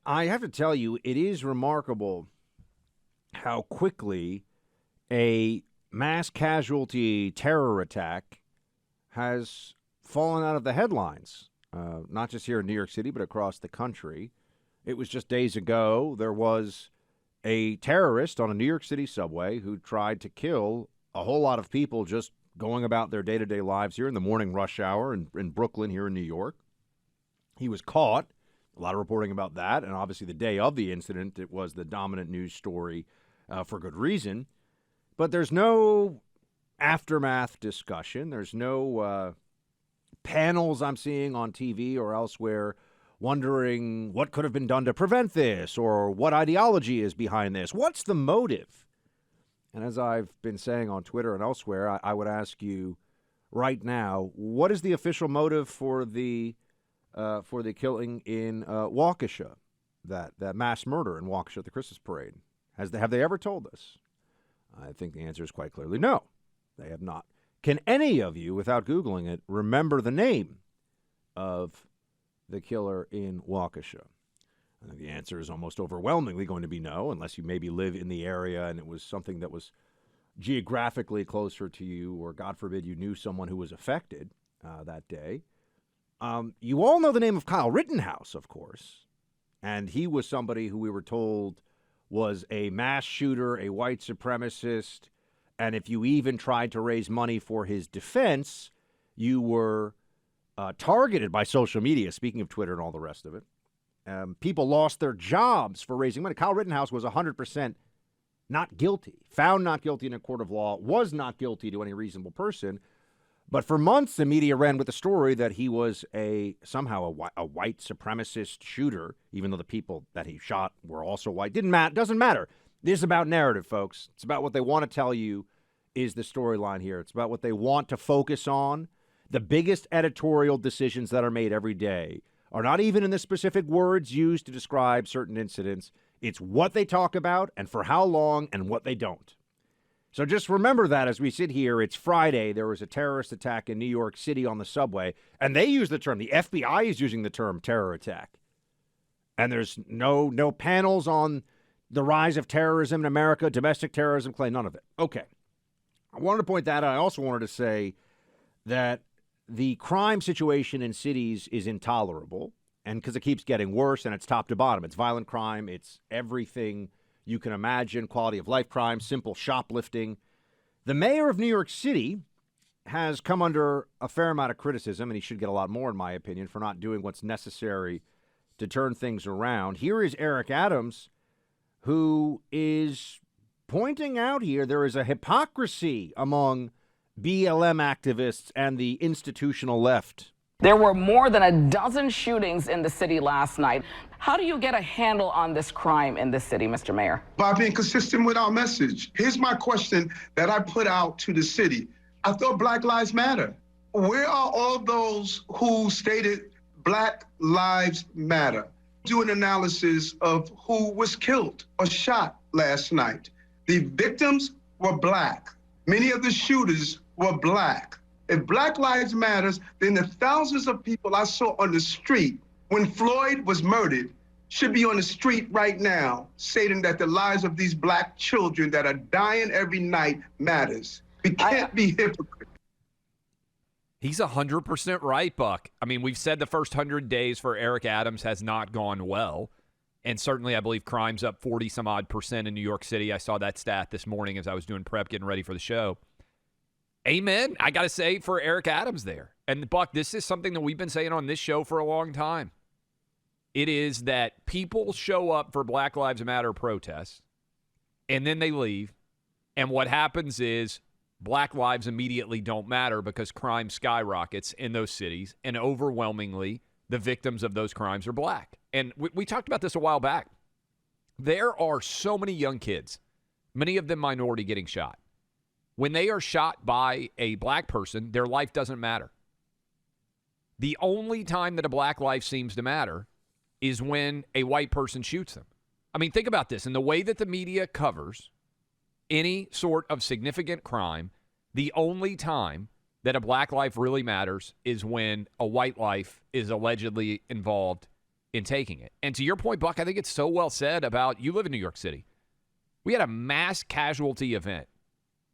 I have to tell you, it is remarkable how quickly a mass casualty terror attack has fallen out of the headlines, not just here in New York City, but across the country. It was just days ago, there was a terrorist on a New York City subway who tried to kill a whole lot of people just going about their day-to-day lives here in the morning rush hour in Brooklyn here in New York. He was caught. A lot of reporting about that, and obviously the day of the incident, it was the dominant news story for good reason. But there's no aftermath discussion. There's no panels I'm seeing on TV or elsewhere wondering what could have been done to prevent this or what ideology is behind this. What's the motive? And as I've been saying on Twitter and elsewhere, I would ask you right now, what is the official motive for the killing in Waukesha, that mass murder in Waukesha at the Christmas parade? Have they ever told us? I think the answer is quite clearly no, they have not. Can any of you, without Googling it, remember the name of the killer in Waukesha? I think the answer is almost overwhelmingly going to be no, unless you maybe live in the area and it was something that was geographically closer to you, or God forbid you knew someone who was affected that day. You all know the name of Kyle Rittenhouse, of course, and he was somebody who we were told was a mass shooter, a white supremacist, and if you even tried to raise money for his defense, you were targeted by social media, speaking of Twitter and all the rest of it. People lost their jobs for raising money. Kyle Rittenhouse was 100% not guilty, found not guilty in a court of law, was not guilty to any reasonable person. But for months, the media ran with the story that he was somehow a white supremacist shooter, even though the people that he shot were also white. Doesn't matter. This is about narrative, folks. It's about what they want to tell you is the storyline here. It's about what they want to focus on. The biggest editorial decisions that are made every day are not even in the specific words used to describe certain incidents. It's what they talk about and for how long and what they don't. So just remember that as we sit here. It's Friday. There was a terrorist attack in New York City on the subway, and they use the term, the FBI is using the term terror attack. And there's no panels on the rise of terrorism in America, domestic terrorism claim, none of it. Okay. I wanted to point that out. I also wanted to say that the crime situation in cities is intolerable, and because it keeps getting worse, and it's top to bottom. It's violent crime. It's everything you can imagine, quality of life crime, simple shoplifting. The mayor of New York City has come under a fair amount of criticism, and he should get a lot more, in my opinion, for not doing what's necessary to turn things around. Here is Eric Adams, who is pointing out here there is a hypocrisy among BLM activists and the institutional left. There were more than a dozen shootings in the city last night. How do you get a handle on this crime in the city, Mr. Mayor? By being consistent with our message. Here's my question that I put out to the city. I thought Black Lives Matter. Where are all those who stated Black Lives Matter? Do an analysis of who was killed or shot last night. The victims were Black. Many of the shooters were Black. If Black Lives Matters, then the thousands of people I saw on the street when Floyd was murdered should be on the street right now stating that the lives of these Black children that are dying every night matters. We can't be hypocrites. He's 100% right, Buck. I mean, we've said the first 100 days for Eric Adams has not gone well. And certainly, I believe crime's up 40-some-odd% in New York City. I saw that stat this morning as I was doing prep, getting ready for the show. Amen. I got to say for Eric Adams there. And, Buck, this is something that we've been saying on this show for a long time. It is that people show up for Black Lives Matter protests, and then they leave. And what happens is Black lives immediately don't matter because crime skyrockets in those cities. And overwhelmingly, the victims of those crimes are Black. And we talked about this a while back. There are so many young kids, many of them minority, getting shot. When they are shot by a Black person, their life doesn't matter. The only time that a Black life seems to matter is when a white person shoots them. I mean, think about this. In the way that the media covers any sort of significant crime, the only time that a Black life really matters is when a white life is allegedly involved in taking it. And to your point, Buck, I think it's so well said about, you live in New York City. We had a mass casualty event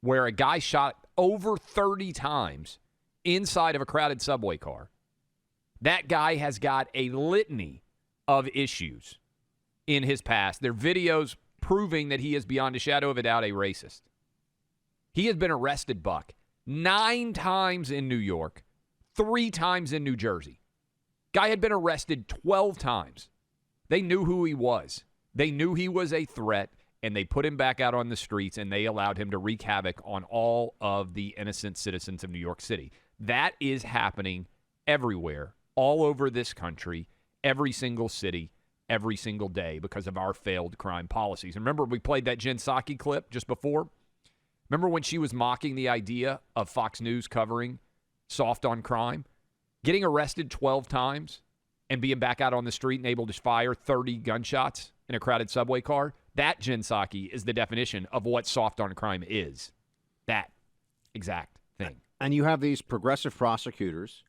where a guy shot over 30 times inside of a crowded subway car. That guy has got a litany of issues in his past. There are videos proving that he is beyond a shadow of a doubt a racist. He has been arrested, Buck, 9 times in New York, 3 times in New Jersey. Guy had been arrested 12 times. They knew who he was. They knew he was a threat, and they put him back out on the streets, and they allowed him to wreak havoc on all of the innocent citizens of New York City. That is happening everywhere, all over this country, every single city, every single day because of our failed crime policies. And remember, we played that Jen Psaki clip just before? Remember when she was mocking the idea of Fox News covering soft on crime? Getting arrested 12 times and being back out on the street and able to fire 30 gunshots in a crowded subway car, that, Jen Psaki, is the definition of what soft on crime is. That exact thing. And you have these progressive prosecutors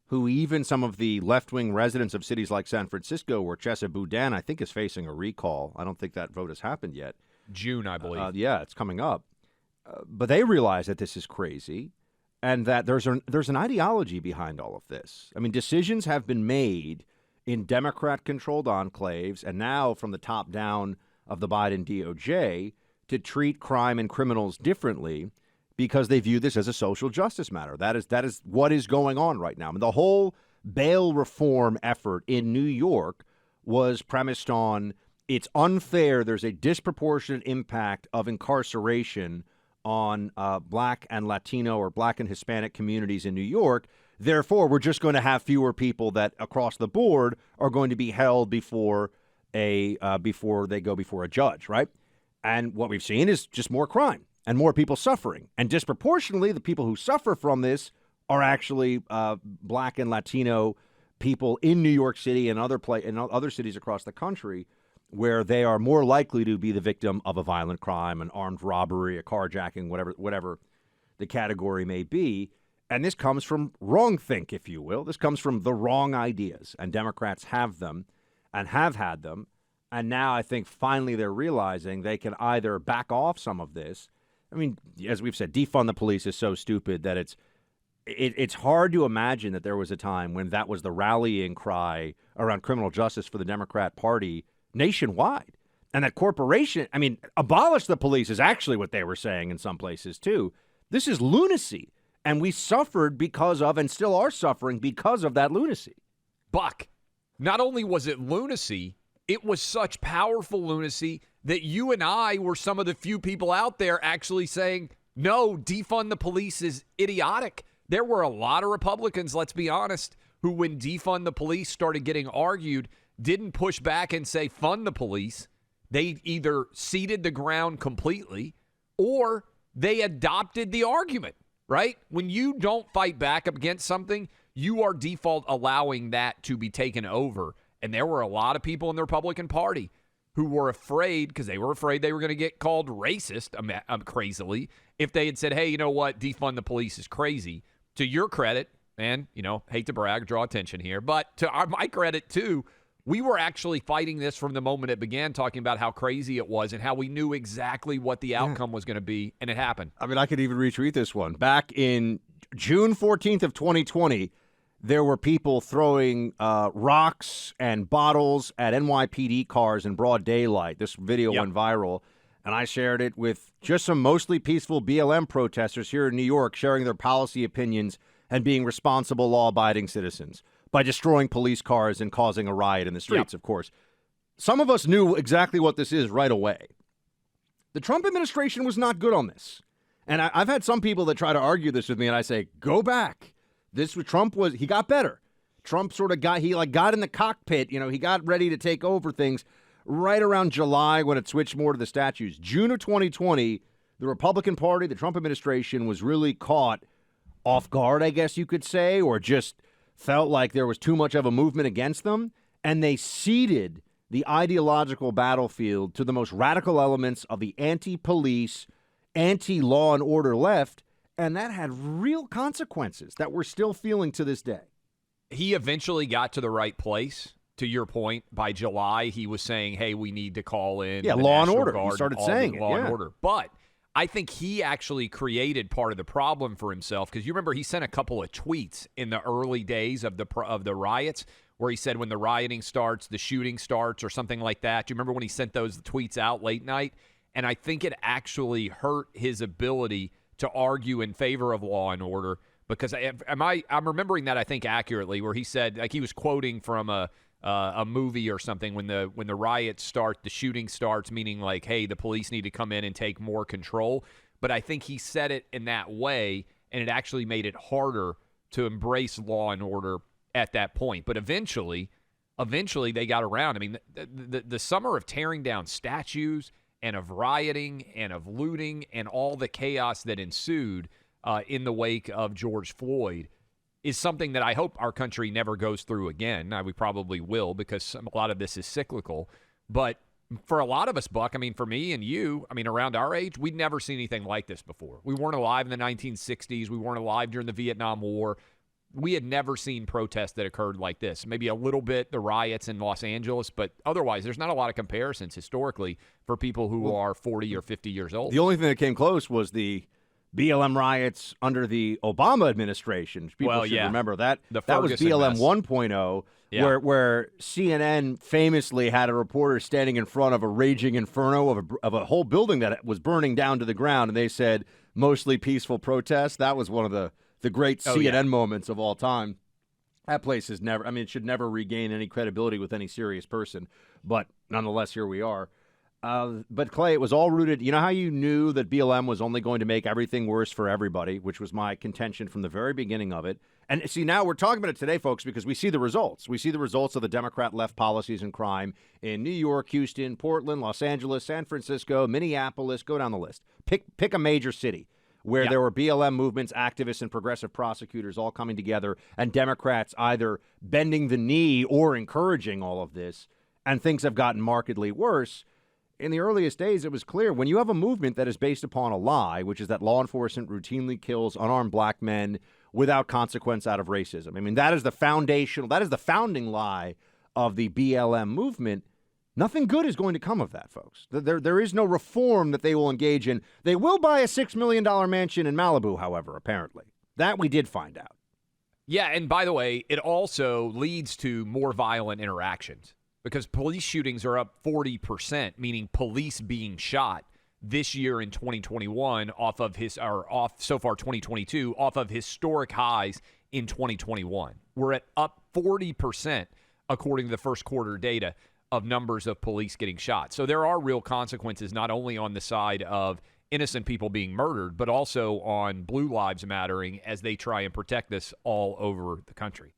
who, even some of the left-wing residents of cities like San Francisco, where Chesa Boudin, I think, is facing a recall. I don't think that vote has happened yet. June, I believe. Yeah, it's coming up. But they realize that this is crazy and that there's an ideology behind all of this. I mean, decisions have been made in Democrat-controlled enclaves and now from the top down of the Biden DOJ to treat crime and criminals differently because they view this as a social justice matter. That is what is going on right now. I mean, the whole bail reform effort in New York was premised on it's unfair. There's a disproportionate impact of incarceration on Black and Latino or Black and Hispanic communities in New York. Therefore, we're just going to have fewer people that across the board are going to be held before before they go before a judge, right? And what we've seen is just more crime and more people suffering. And disproportionately, the people who suffer from this are actually Black and Latino people in New York City and other cities across the country, where they are more likely to be the victim of a violent crime, an armed robbery, a carjacking, whatever the category may be. And this comes from wrongthink, if you will. This comes from the wrong ideas, and Democrats have them and have had them. And now I think finally they're realizing they can either back off some of this. I mean, as we've said, defund the police is so stupid that it's hard to imagine that there was a time when that was the rallying cry around criminal justice for the Democrat Party nationwide. And that abolish the police is actually what they were saying in some places too. This is lunacy. And we suffered because of, and still are suffering because of that lunacy. Buck, not only was it lunacy, it was such powerful lunacy that you and I were some of the few people out there actually saying, no, defund the police is idiotic. There were a lot of Republicans, let's be honest, who when defund the police started getting argued, didn't push back and say fund the police. They either ceded the ground completely or they adopted the argument, right? When you don't fight back against something, you are default allowing that to be taken over. And there were a lot of people in the Republican Party who were afraid, because they were afraid they were going to get called racist crazily if they had said, hey, you know what, defund the police is crazy. To your credit, and, hate to brag, draw attention here, but to my credit too, we were actually fighting this from the moment it began, talking about how crazy it was and how we knew exactly what the outcome was going to be, and it happened. I mean, I could even retweet this one. Back in June 14th of 2020, there were people throwing rocks and bottles at NYPD cars in broad daylight. This video went viral, and I shared it with just some mostly peaceful BLM protesters here in New York sharing their policy opinions and being responsible, law-abiding citizens by destroying police cars and causing a riot in the streets, of course. Some of us knew exactly what this is right away. The Trump administration was not good on this. And I've had some people that try to argue this with me, and I say, go back. He got better. Trump sort of got in the cockpit, he got ready to take over things right around July when it switched more to the statutes. June of 2020, the Republican Party, the Trump administration was really caught off guard, I guess you could say, or just felt like there was too much of a movement against them, and they ceded the ideological battlefield to the most radical elements of the anti-police, anti-law and order left, and that had real consequences that we're still feeling to this day. He eventually got to the right place to your point, by July, he was saying, hey, we need to call in Yeah, the law and National order. He Guard, started all saying the it, law and yeah. order. But I think he actually created part of the problem for himself, because you remember he sent a couple of tweets in the early days of the riots where he said when the rioting starts, the shooting starts, or something like that. Do you remember when he sent those tweets out late night? And I think it actually hurt his ability to argue in favor of law and order, because I'm remembering that, I think, accurately, where he said, like, he was quoting from a movie or something, when the riots start, the shooting starts, meaning like, hey, the police need to come in and take more control. But I think he said it in that way, and it actually made it harder to embrace law and order at that point. But eventually they got around. I mean, the summer of tearing down statues and of rioting and of looting and all the chaos that ensued in the wake of George Floyd is something that I hope our country never goes through again. Now, we probably will, because a lot of this is cyclical. But for a lot of us, Buck, I mean, for me and you, I mean, around our age, we'd never seen anything like this before. We weren't alive in the 1960s. We weren't alive during the Vietnam War. We had never seen protests that occurred like this. Maybe a little bit, the riots in Los Angeles, but otherwise, there's not a lot of comparisons historically for people who are 40 or 50 years old. The only thing that came close was the BLM riots under the Obama administration. People should remember that. That was BLM 1.0, where CNN famously had a reporter standing in front of a raging inferno of a whole building that was burning down to the ground, and they said, mostly peaceful protests. That was one of the great CNN moments of all time. That place is never, I mean, it should never regain any credibility with any serious person. But nonetheless, here we are. But Clay, it was all rooted, you know how you knew that BLM was only going to make everything worse for everybody, which was my contention from the very beginning of it. And see, now we're talking about it today, folks, because we see the results. We see the results of the Democrat left policies and crime in New York, Houston, Portland, Los Angeles, San Francisco, Minneapolis, go down the list. Pick a major city where there were BLM movements, activists, and progressive prosecutors all coming together, and Democrats either bending the knee or encouraging all of this, and things have gotten markedly worse. In the earliest days, it was clear when you have a movement that is based upon a lie, which is that law enforcement routinely kills unarmed black men without consequence out of racism. I mean, that is the founding lie of the BLM movement. Nothing good is going to come of that, folks. There is no reform that they will engage in. They will buy a $6 million mansion in Malibu, however, apparently. That we did find out. Yeah, and by the way, it also leads to more violent interactions, because police shootings are up 40%, meaning police being shot this year in 2021 so far 2022, off of historic highs in 2021. We're at up 40% according to the first quarter data of numbers of police getting shot. So there are real consequences, not only on the side of innocent people being murdered, but also on Blue Lives Mattering as they try and protect this all over the country.